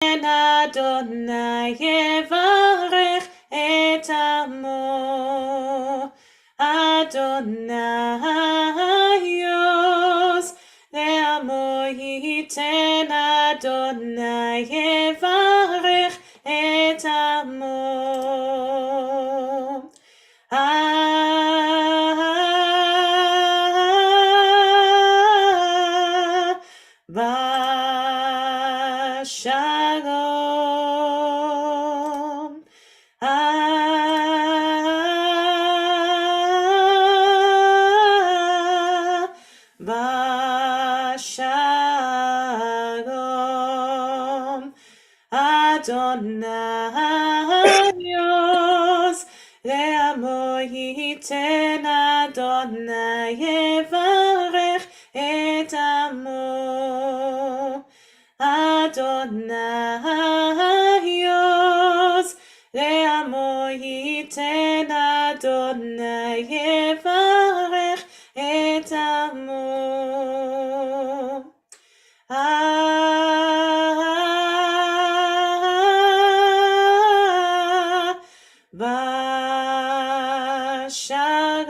Adonai yevarech et amo. Adonai yos le'amo yiten. Adonai yevarech et amo. Shalom. Shalom. Adonai yos le'amo yiten. Adonai yevarech et amo. Adonai yos le'amo yiten. Adonai yevarech et amo. Shalom. Shalom.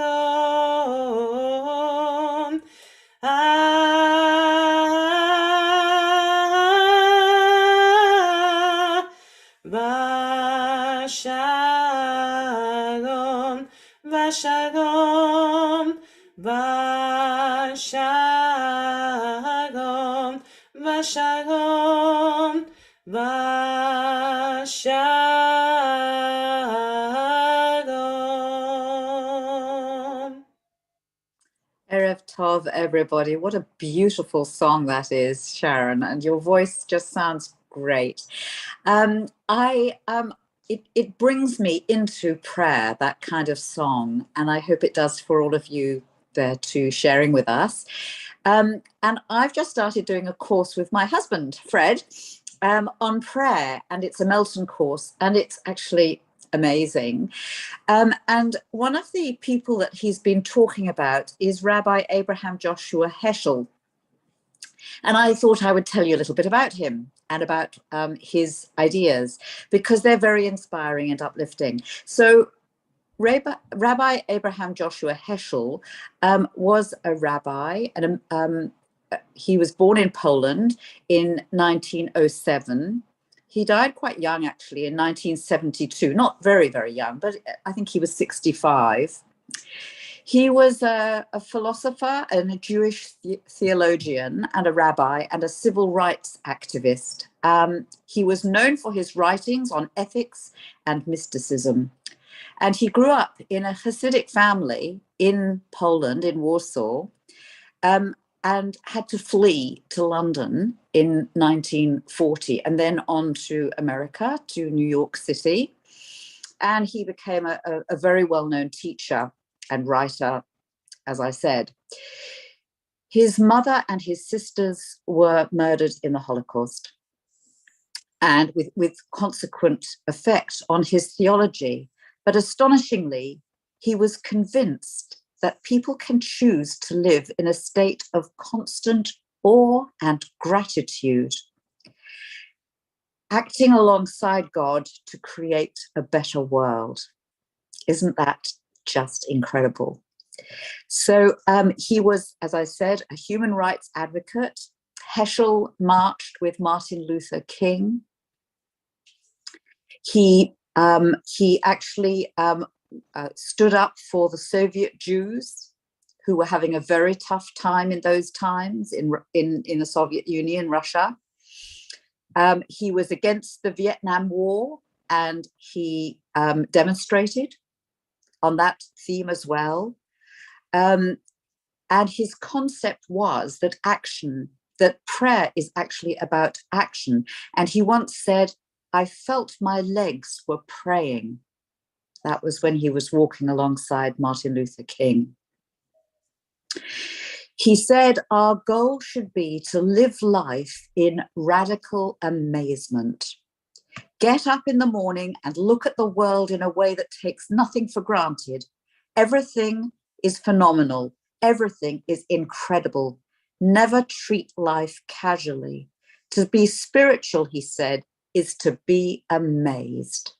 Shalom. Shalom. Shalom. Shalom. Erev Tov, everybody. What a beautiful song that is, Sharon, and your voice just sounds great. It brings me into prayer, that kind of song, and I hope it does for all of you there too, sharing with us. And I've just started doing a course with my husband, Fred, on prayer, and it's a Melton course, and it's actually amazing. And one of the people that he's been talking about is Rabbi Abraham Joshua Heschel. And I thought I would tell you a little bit about him and about his ideas, because they're very inspiring and uplifting. So Rabbi Abraham Joshua Heschel was a rabbi, and he was born in Poland in 1907. He died quite young, actually, in 1972. Not very, very young, but I think he was 65. He was a philosopher and a Jewish theologian and a rabbi and a civil rights activist. He was known for his writings on ethics and mysticism. And he grew up in a Hasidic family in Poland, in Warsaw, and had to flee to London in 1940 and then on to America, to New York City. And he became a very well-known teacher and writer, as I said. His mother and his sisters were murdered in the Holocaust, and with consequent effect on his theology. But astonishingly, he was convinced that people can choose to live in a state of constant awe and gratitude, acting alongside God to create a better world. Isn't that just incredible? So he was, as I said, a human rights advocate. Heschel marched with Martin Luther King. He actually stood up for the Soviet Jews, who were having a very tough time in those times in the Soviet Union, Russia. He was against the Vietnam War, and he demonstrated on that theme as well. And his concept was that prayer is actually about action. And he once said, "I felt my legs were praying." That was when he was walking alongside Martin Luther King. He said, "Our goal should be to live life in radical amazement. Get up in the morning and look at the world in a way that takes nothing for granted. Everything is phenomenal. Everything is incredible. Never treat life casually. To be spiritual," he said, is to be amazed.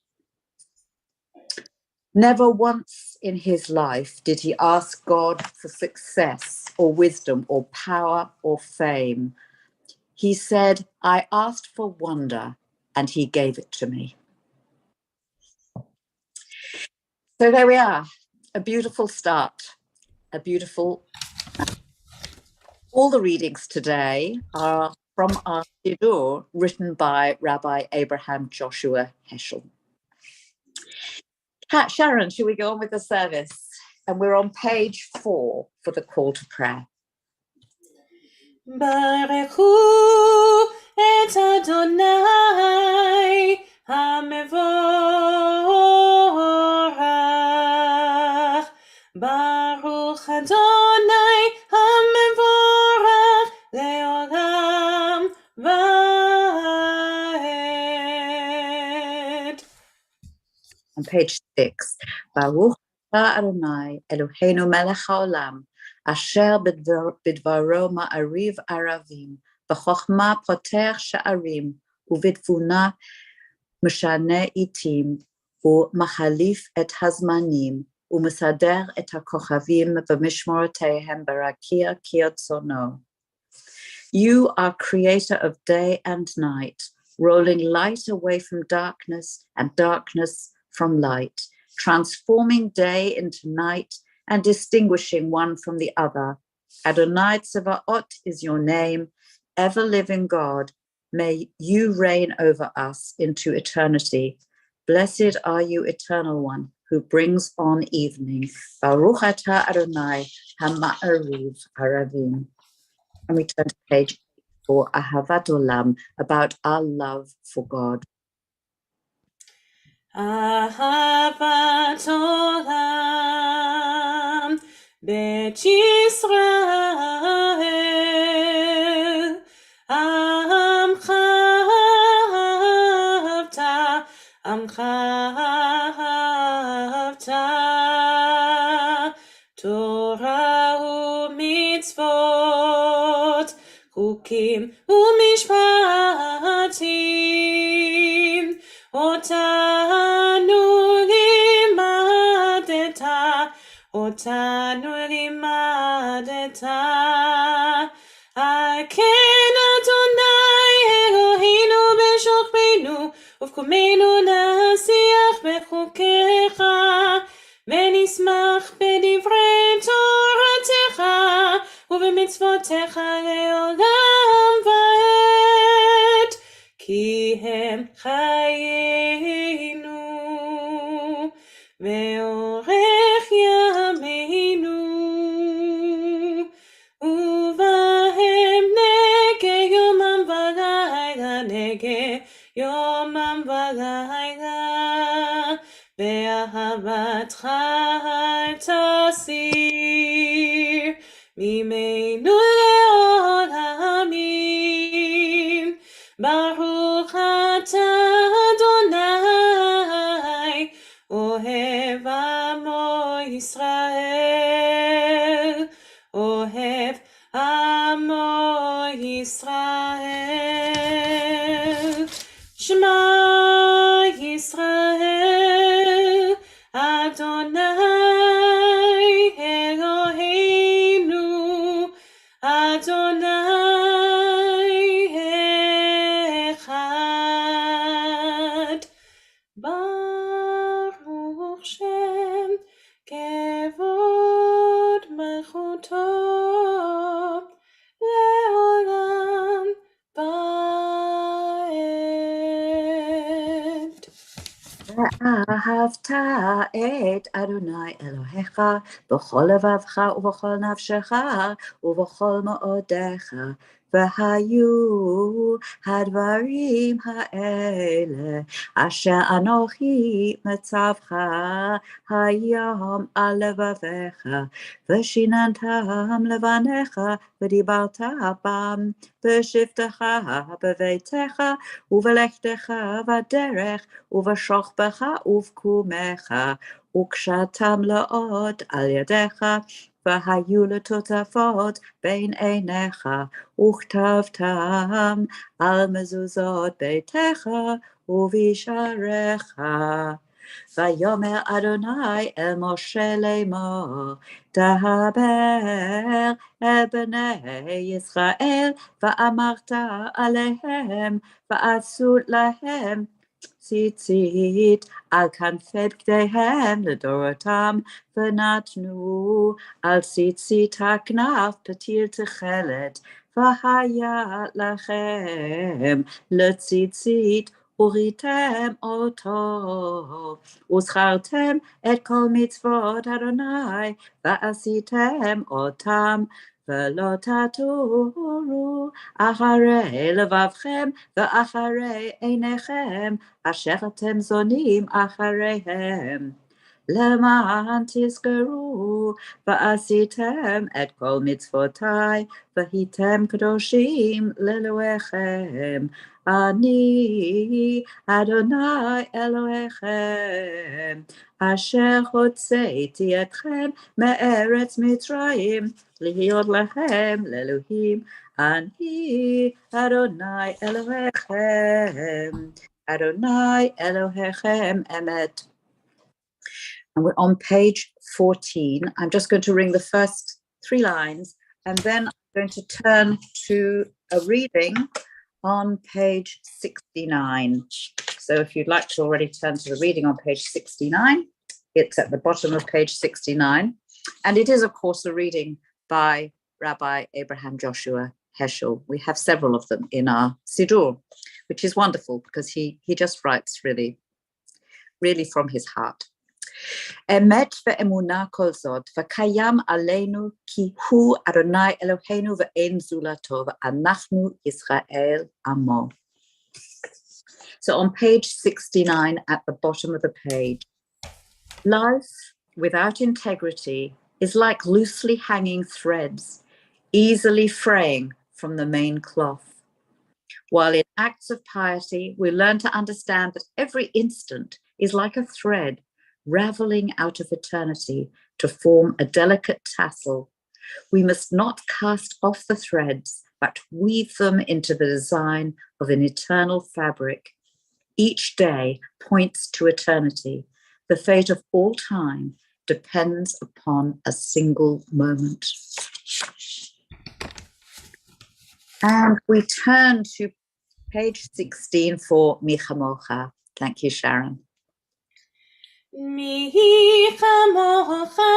Never once in his life did he ask God for success or wisdom or power or fame. He said, I asked for wonder, and he gave it to me. So there we are, a beautiful start, a beautiful... All the readings today are from our Siddur, written by Rabbi Abraham Joshua Heschel. Kat, Sharon, should we go on with the service? And we're on page 4 for the call to prayer. ברכו את אדוני המבורך. ברוך אדוני המבורך לעולם ועד. On page 6, Baruch אתה אדוני אלוהינו מלך העולם, אשר בדברו מעריב ערבים, בחוכמה פותח שערים, ובתבונה משנה עיתים, ומחליף את הזמנים, ומסדר את הכוכבים במשמורותיהם ברקיע כרצונו. You are creator of day and night, rolling light away from darkness and darkness from light, transforming day into night and distinguishing one from the other. Adonai Tzevaot is your name, ever-living God. May you reign over us into eternity. Blessed are you, Eternal One, who brings on evening. Baruch atah Adonai ha'ma'ariv aravim. And we turn to page 4, Ahavat Olam, about our love for God. אהבת עולם בית ישראל עמך אהבת עמך אהבת תורה ומצוות חוקים ומשפטים אותנו לימדת, על כן אדוני אלוהינו בשוכבנו ובקומנו נשיח בחוקיך ונשמח בדברי תורתך ובמצוותיך לעולם ועד, כי הם חיינו ואורך ימינו, ובהם נגה יומם ולילה, נגה יומם ולילה, ואהבתך אל תסיר ממנו לעולמים. ברוך אתה אדוני אוהב עמו ישראל, אוהב עמו ישראל. שמע ישראל, אדוני אלוהינו, אדוני אחד. ברוך שם כבוד מלכותו לעולם ועד. ואהבת את אדוני אלוהיך בכל לבבך ובכל נפשך ובכל מאודיך, והיו הדברים האלה אשר אנוכי מצווך היום על לבביך, ושיננתם לבניך ודיברת בם בשבתך בביתך ובלכתך בדרך ובשוכבך ובקומך, וקשתם לעוד על ידיך והיו לטוטפות בין עיניך, וכתבתם על מזוזות ביתך ובשעריך. ויאמר אדוני אל משה לאמור, דבר אל בני ישראל, ואמרת עליהם, ועשו להם ציצית על כנפי בגדיהם לדורותם, ונתנו על ציצית הכנף פתיל תכלת, והיה לכם לציצית, וריתם אותו, וזכרתם את כל מצוות אדוני, ועשיתם אותם, ולא תטורו אחרי לבבכם ואחרי עיניכם, אשר אתם זונים אחריהם. למען תזכרו, ועשיתם את כל מצוותיי, והייתם קדושים לאלוהיכם. אני אדוני אלוהיכם, אשר הוצאתי אתכם מארץ מצרים, להיות לכם לאלוהים. אני אדוני אלוהיכם, אדוני אלוהיכם אמת. And we're on page 14. I'm just going to read the first 3 lines, and then I'm going to turn to a reading on page 69. So if you'd like to already turn to the reading on page 69, it's at the bottom of page 69. And it is, of course, a reading by Rabbi Abraham Joshua Heschel. We have several of them in our Siddur, which is wonderful because he just writes really, really from his heart. אמת ואמונה כל זאת, וקיים עלינו כי הוא אדוני אלוהינו ואין זולתו, ואנחנו ישראל עמו. So on page 69 at the bottom of the page, life without integrity is like loosely hanging threads, easily fraying from the main cloth. While in acts of piety, we learn to understand that every instant is like a thread raveling out of eternity to form a delicate tassel. We must not cast off the threads, but weave them into the design of an eternal fabric. Each day points to eternity. The fate of all time depends upon a single moment. And we turn to page 16 for Mi Chamocha. Thank you, Sharon. Mi kamocha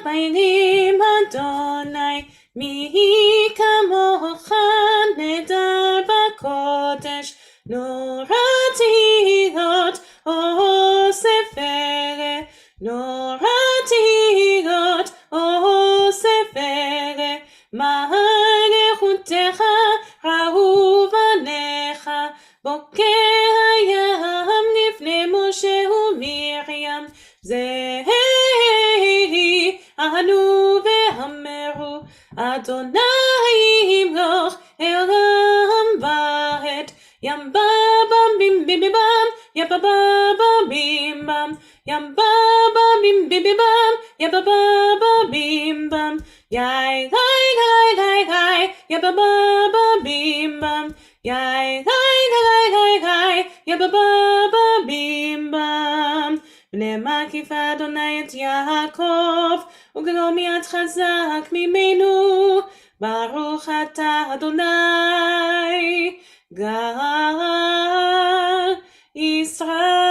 bainim Adonai, mi kamocha nedar bakodesh, noratirot o sefere, noratirot o sefere, ma'arechutecha ra'u vanecha, boker hayam nifne Moshe ומרים, זהי אנו והמרו, אדוני ימלוך אלם בעת, ים בבם בים בים בם, ים בבם בים בם, ים בבם בים בים בם, ים בבם בים bam, yai lai lai lai lai, ya ba ba ba bim bam, yai lai lai lai lai, ya ba ba ba bim bam. בני מקיף אדוני את יעקב, וגדול מיד חזק ממנו, ברוך אתה אדוני, גאל ישראל.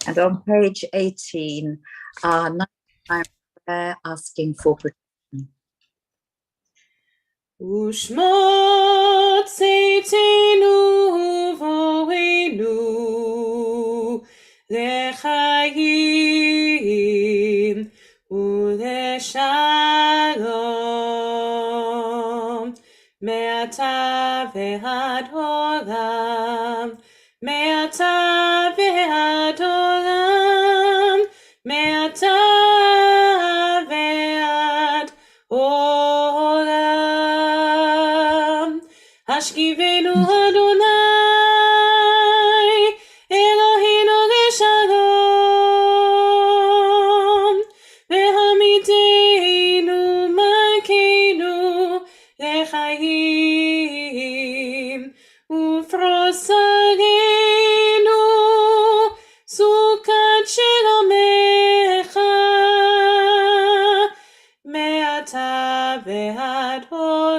And on page 18, our nighttime prayer asking for protection. ושמות צאתנו ובואנו לחיים ולשלום מעתה ועד עולם, מעתה ועד עולם, מעתה ועד עולם. השכיבנו אדוני אלוהינו לשלום.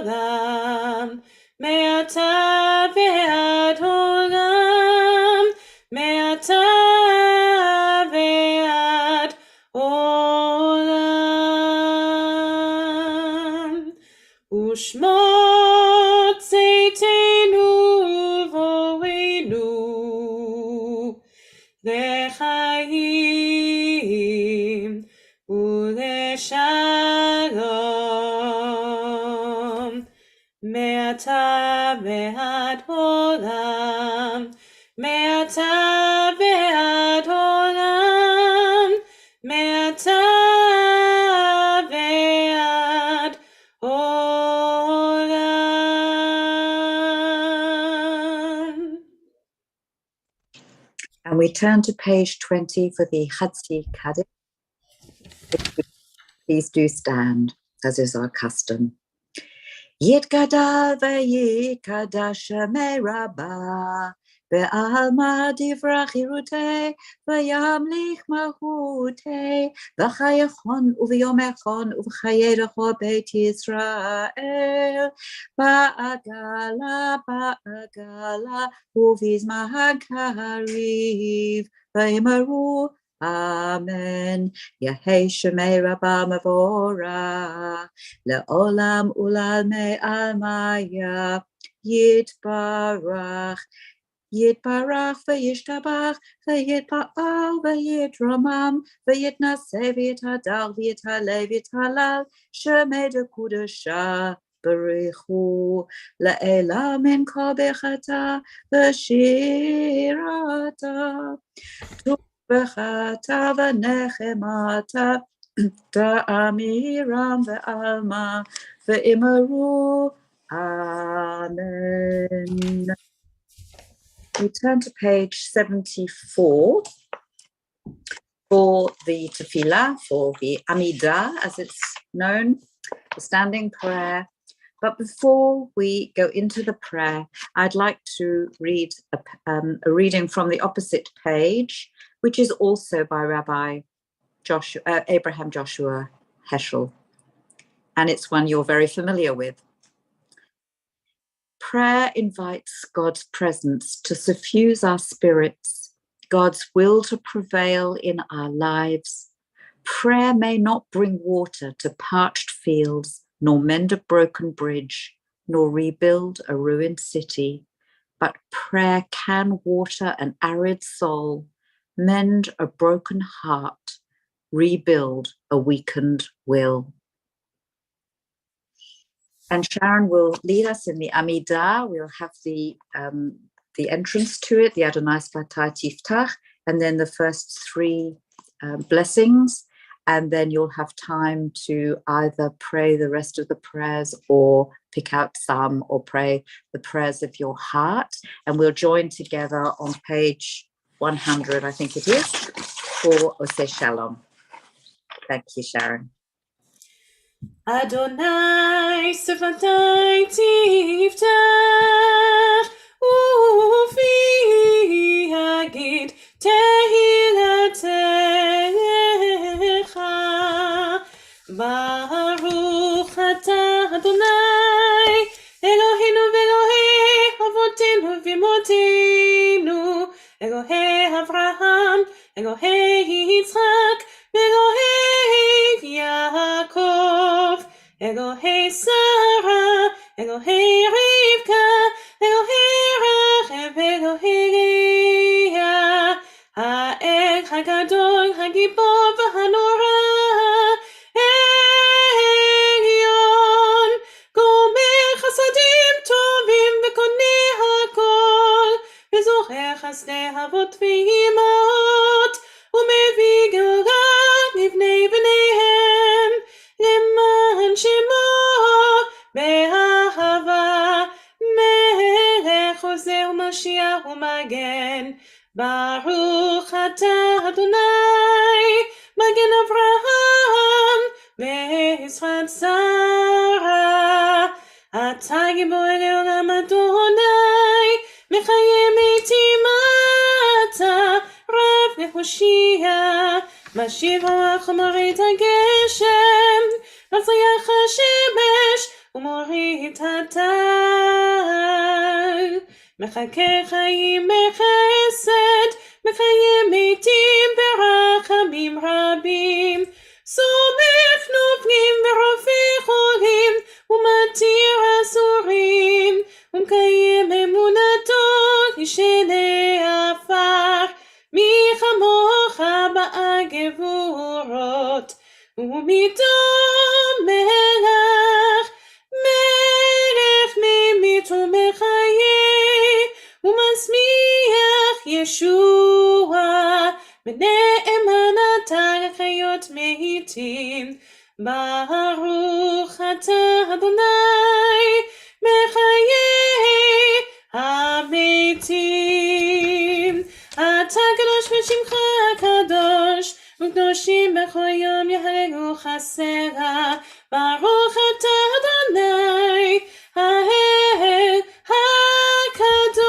עולם, מעתה ועד עולם, מעתה ועד עולם. ושמות צאתנו ובואנו לחיים ולשלום, מעתה ועד עולם, מעתה ועד עולם, מעתה ועד עולם. And we turn to page 20 for the Hadsi Kaddish. Please do stand, as is our custom. Yitgadal v'yikadash shemei Rabbah, ve'alma divrach hirutei, ve'yamlich mahutei, v'chayachon u'v'yom echon u'v'chayerecho beit Yisrael, ba'agala u'v'izmah ha'kariv, ve'yimaru Amen. Yehei shemei Rabbah mavora. Le'olam ulalmei almaya yitbarach v'yishtabach v'yitpa'al v'yitramam v'yitnaseh v'yitadal v'yitaleh v'yitalal shemei dekudasha barichu le'elam min kol bechata v'shirata bechata v'nechemata Ta'amiram ve'alma ve'imaru. Amen. We turn to page 74 for the tefillah, for the Amidah, as it's known, the standing prayer. But before we go into the prayer, I'd like to read a reading from the opposite page, which is also by Rabbi Abraham Joshua Heschel, and it's one you're very familiar with. Prayer invites God's presence to suffuse our spirits, God's will to prevail in our lives. Prayer may not bring water to parched fields, nor mend a broken bridge, nor rebuild a ruined city, but prayer can water an arid soul, mend a broken heart, rebuild a weakened will. And Sharon will lead us in the Amidah. We'll have the entrance to it, the Adonai Sfatai Tiftach, and then the first three blessings. And then you'll have time to either pray the rest of the prayers or pick out some or pray the prayers of your heart. And we'll join together on page 100, I think it is, for Oseh Shalom. Thank you, Sharon. Adonai Sfatai Tiftach Ufi Hagid Tehilatecha Baruch Atah Adonai Eloheinu v'Elohei Avotenu v'Imotenu Elohei Avraham Elohei Yitzchak Elohei Yaakov Elohei Sarah Elohei Rivka Elohei Rachel Elohei Leah Ha'el Hagadol Hagibor v'Hanora Elyon Gomer Chasadim Tovim v'Koneh Hakol V'Zocher Chasdei Avot v'Imaot U'Mevii Geulah לבני בניהם למען שמו באהבה מלך עוזר ומשיח ומגן ברוך אתה אדוני מגן אברהם ועזרת שרה אתה גיבור לעולם אדוני מחיה מתים אתה רב להושיע משיב רוח ומוריד הגשם, מזריח השמש ומוריד הטל. מחכה חיים בחסד, מקיים מתים ברחמים רבים, סומך נופלים ורופא חולים, ומתיר אסורים, ומקיים אמונתו כשני עפר, מי כמוך באה גבורות, ומדום מלך, מלך ממית ומחיה, ומשמיח ישוע, בנאמנתה לחיות מתים. ברוך אתה אדוני, מחיי המתים. אתה קדוש ושמך קדוש, וקדושים בכל יום יהללו חסרה. ברוך אתה אדוני, האל הקדוש.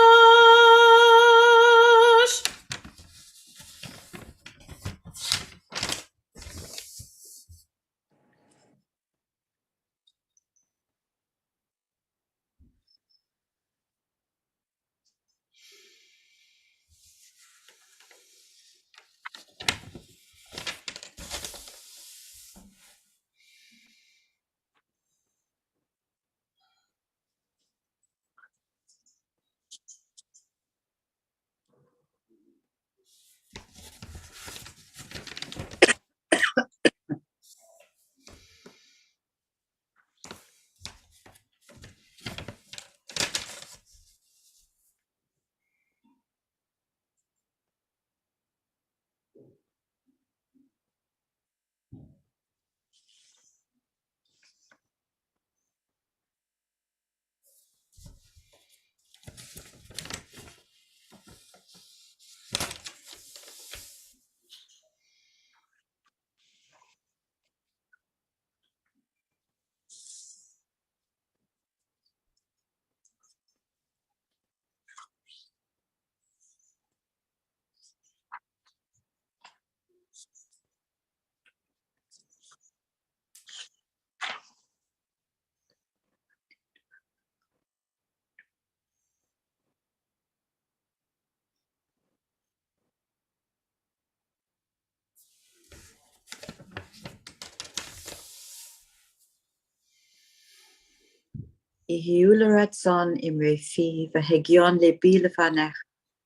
יהיו לרצון אמרי פי והגיון ליבי לפניך,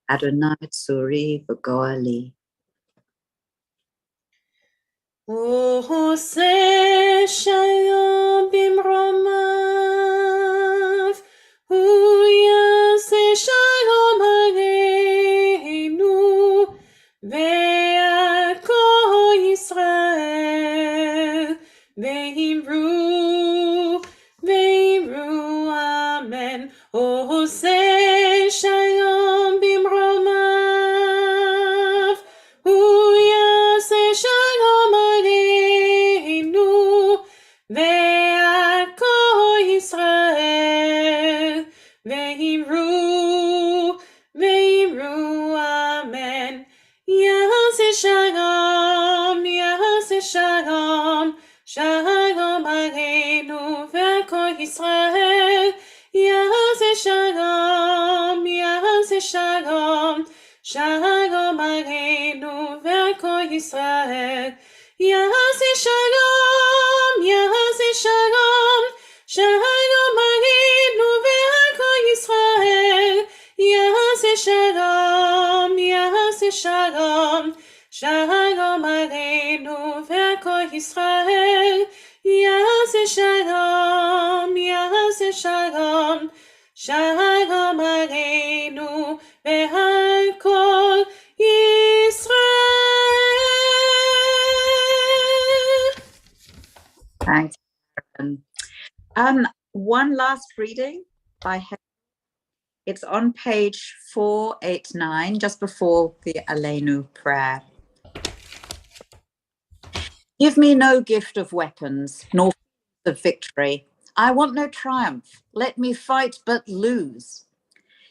אדוני צורי וגואלי. הוא עושה שלום במרומיו, הוא יעשה שלום עלינו, ועל כל ישראל, ואמרו אמן. הוא עושה שלום במרומיו, הוא יעשה שלום עלינו, ועל כל ישראל, ואמרו אמן. יעשה שלום, יעשה שלום, שלום עלינו ועל כל ישראל. יעשה שלום, יעשה שלום, שלום עלינו ועל כל ישראל. יעשה שלום, יעשה שלום, שלום עלינו ועל כל ישראל. יעשה שלום, יעשה שלום, שלום עלינו ועל כל ישראל. יעשה שלום, יעשה שלום, שלום עלינו ועל כל ישראל. Thanks. One last reading by Helen. It's on page 489, just before the Aleinu prayer. Give me no gift of weapons, nor of victory. I want no triumph. Let me fight but lose.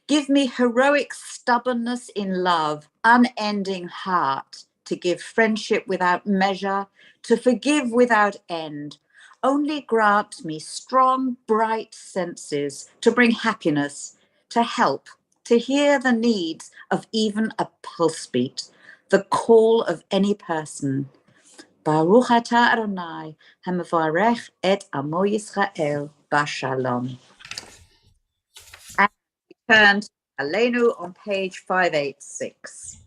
Give me heroic stubbornness in love, unending heart, to give friendship without measure, to forgive without end. only grant me strong, bright senses to bring happiness, to help, to hear the needs of even a pulse beat, the call of any person. Baruch atah Adonai, hamavarech et amo Yisrael b'shalom. And we turn to Aleinu on page 586.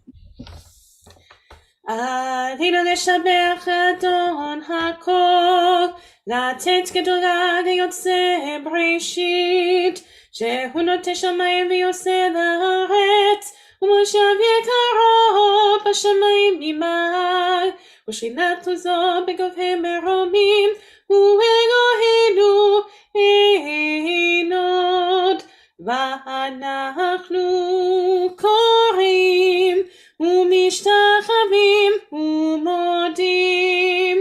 עלינו לשבח אדון הכל, לתת גדולה ליוצא בראשית, שהוא נוטה שמיים ויוצא לארץ, ומושב יקרו בשמיים ממעל, ושכינת עוזו בגבהי מרומים, הוא אלוהינו אין עוד, ואנחנו קוראים ומשתחווים ומודים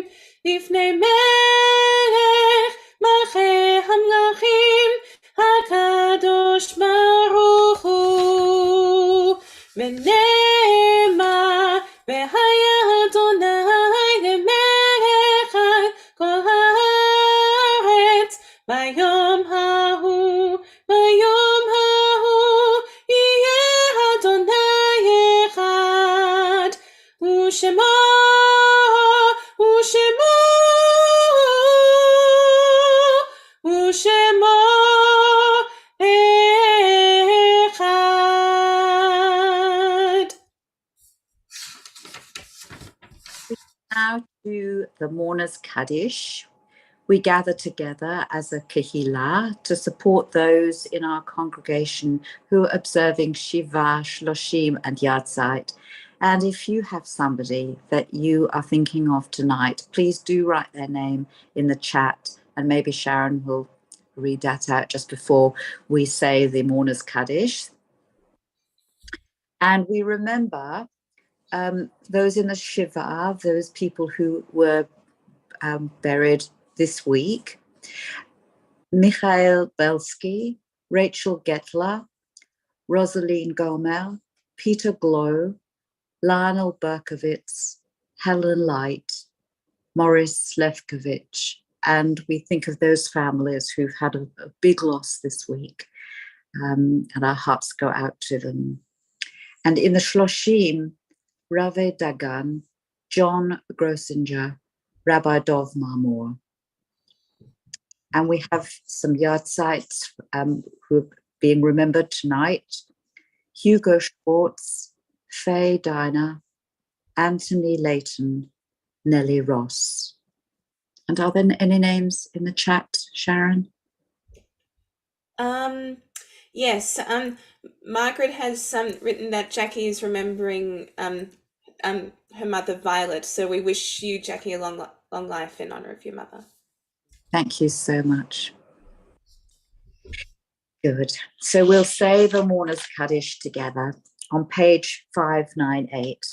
לפני מלך מלכי המלכים הקדוש ברוך הוא, ונאמר והיה אדוני למלך על כל הארץ ביום ההוא, ביום ההוא יהיה אדוני אחד, ושמו אחד. Now to the Mourners Kaddish. We gather together as a Kehillah to support those in our congregation who are observing Shiva, Shloshim, and Yahrzeit. And if you have somebody that you are thinking of tonight, please do write their name in the chat, and maybe Sharon will read that out just before we say the Mourners Kaddish. And we remember those in the Shiva, those people who were buried this week: Michael Belsky, Rachel Getler, Rosaline Gomel, Peter Glow, Lionel Berkowitz, Helen Light, Morris Lefkovich. And we think of those families who've had a big loss this week, and our hearts go out to them. And in the Shloshim, Rave Dagan, John Grosinger, Rabbi Dov Marmor. And we have some Yahrzeits who are being remembered tonight: Hugo Schwartz, Faye Diner, Anthony Layton, Nellie Ross. And are there any names in the chat, Sharon? Yes, Margaret has written that Jackie is remembering her mother Violet, so we wish you, Jackie, a long life in honor of your mother. Thank you so much. Good. So we'll say the Mourners Kaddish together on page 598.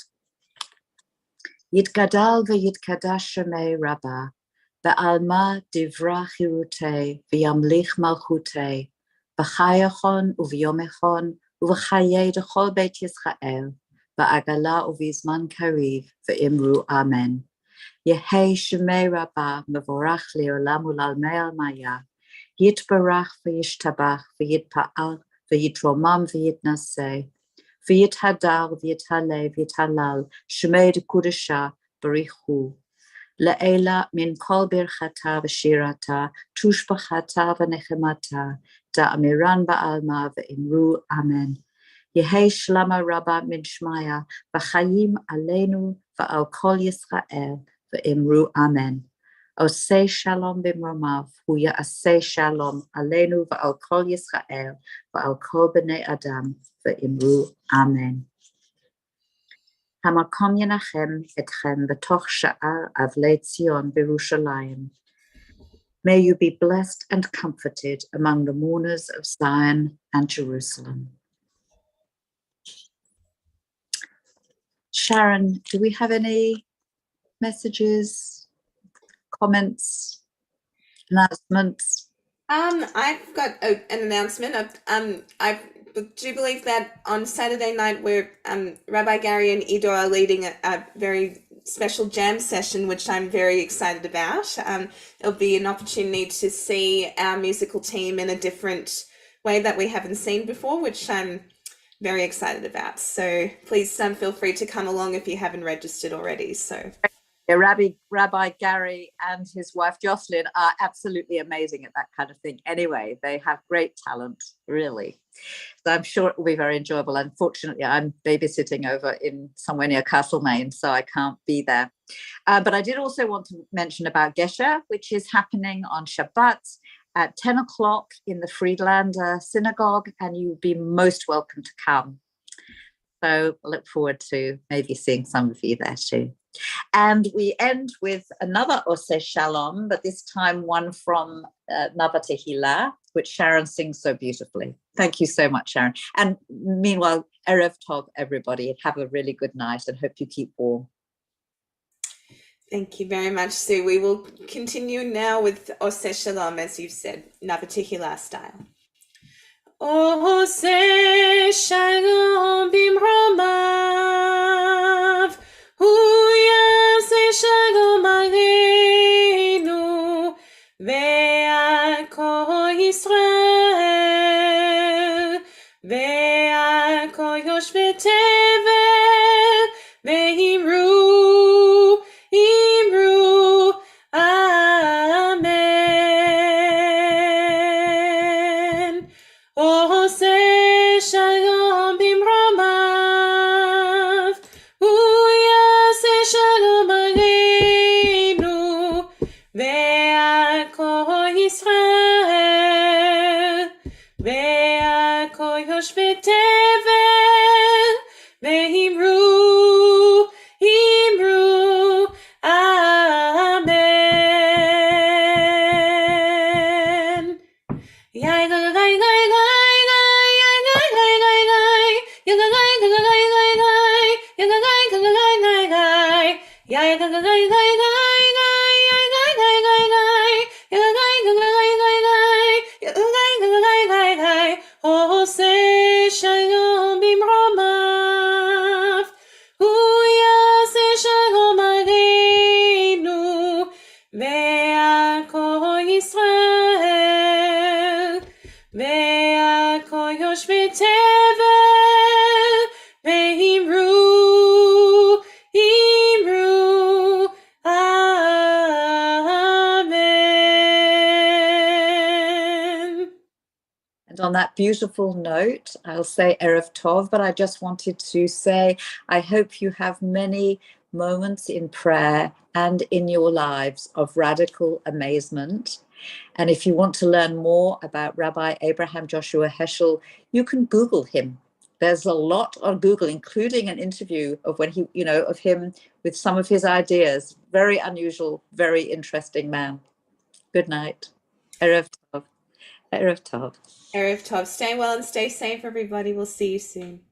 Yitgadal v'yitkadash shemei Rabbah, ve'alma divra chirutei, v'yamlich malchutei, b'chayachon u'v'yomechon, u'v'chayei d'chol beit Yisrael, v'agala u'v'izman kariv, v'imru amen. Yehei shemei Rabbah, mevorach le'olam u'lalmei almaya, yitbarach v'yishtabach, v'yitpa'al, v'yitromam v'yitnaseh, v'yithadar, v'yithale, v'yithalal, shemei d'kudesha, barichu. Le'ela min kol birchata v'shirata, tushbachata v'nechemata, da'amiran ba'alma v'imru amen. Yehei shlama Rabbah min shmaya, v'chayim aleinu v'al kol Yisrael, v'imru amen. Osei shalom b'mromav, hu ya'asei shalom aleinu v'al kol Yisrael, v'al kol b'nei Adam, v'imru amen. Hamakom yenachem etchem b'toch sha'ar avlei Tzion b'Yerushalayim. May you be blessed and comforted among the mourners of Zion and Jerusalem. Sharon, do we have any messages, comments, announcements? I've got an announcement. I do believe that on Saturday night, where Rabbi Gary and Ido are leading a very special jam session, which I'm very excited about. It'll be an opportunity to see our musical team in a different way that we haven't seen before, which I'm very excited about. So please feel free to come along if you haven't registered already. So Yeah, Rabbi Gary and his wife Jocelyn are absolutely amazing at that kind of thing. Anyway, they have great talent, really. So I'm sure it will be very enjoyable. Unfortunately, I'm babysitting over in somewhere near Castlemaine, so I can't be there. But I did also want to mention about Gesher, which is happening on Shabbat at 10 o'clock in the Friedlander Synagogue, and you would be most welcome to come. So I look forward to maybe seeing some of you there too. And we end with another Oseh Shalom, but this time one from Nava Tehillah, which Sharon sings so beautifully. Thank you so much, Sharon. And meanwhile, Erev Tov, everybody. Have a really good night and hope you keep warm. Thank you very much, Sue. We will continue now with Oseh Shalom, as you've said, Nava Tehillah style. Oseh Shalom bimromav, hu yaseh shalom aleinu, ve'al kol Yisrael, ve'al kol yoshvei tevel, ve'imru, amen. Oseh shalom bimromav, hu yaseh shalom aleinu, ve'al kol Yisrael, ve'al kol yoshvei tevel, ve'imru, amen. Yai gai gai gai gai gai, yai gai gai gai gai, yai gai gai gai gai gai, yai gai gai gai gai gai, yai gai gai gai gai gai, yai gai gai gai gai, yai gai gai gai gai gai, yai gai gai gai gai gai. Oseh shalom bimromav, hu yaseh shalom aleinu, ve'al kol Yisrael, ve'al kol yoshvei tevel, ve'imru, amen. And on that beautiful note, I'll say Erev Tov, but I just wanted to say, I hope you have many moments in prayer and in your lives of radical amazement. And if you want to learn more about Rabbi Abraham Joshua Heschel, you can Google him. There's a lot on Google, including an interview of when he, of him with some of his ideas. Very unusual, very interesting man. Good night. Erev Tov. Erev Tov. Erev Tov. Stay well and stay safe, everybody. We'll see you soon.